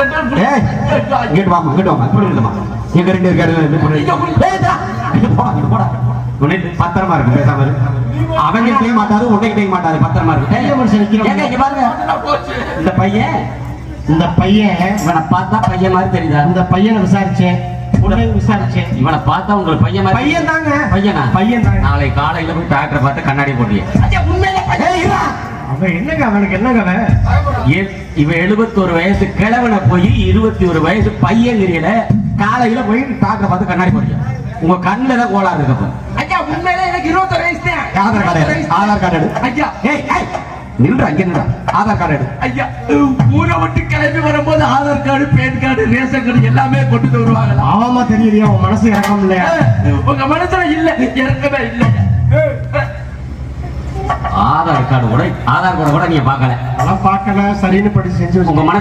இங்கிட்டு வாமா இங்கிட்டு வாமா இப்படி இல்லமா எங்க ரெண்டு போடா பத்திரமா இருக்கு பேசாம அவங்க செய்ய மாட்டாரு உன்னைக்கு செய்ய மாட்டாரு பத்திரமா இருக்கு இந்த பையன் இவனை பார்த்தா பையன் மாதிரி தெரியுதா இந்த பையனை விசாரிச்சேன் இவனை பார்த்தா உங்களுக்கு பையன் மாதிரி பையன் தாங்க பையன் தாங்க நாளை காலையில போய் டாக்டரை பார்த்து கண்ணாடி போடுறீங்க அவன் என்னங்க அவனுக்கு என்னங்க இவன் 71 வயசு கிழவனை போய் 21 வயசு பையன் தெரியல காலையில போய் டாக்டரை பார்த்து கண்ணாடி போடுறீங்க உங்க கண்ணுல தான் கோளாறு இருக்கு ஐயா உண்மையில எனக்கு 21 வயசு தான் ஆதார் கார்டு எடு ஐயா நின்று அங்க நின்றா ஆதார் கார்டு எடு ஐயா ஊரை விட்டு கிளம்பி வரும்போது Aadhaar card pan card ration card எல்லாமே கொண்டு வருவாங்க ஆமா தெரியலையா உன் மனசு இறக்கம் இல்லையா உங்க மனசுல இல்ல இறக்கமே இல்ல ஆதார் கார்டு கூட நீங்க பார்க்கல சரின்னு படி செஞ்சு உங்க மனசு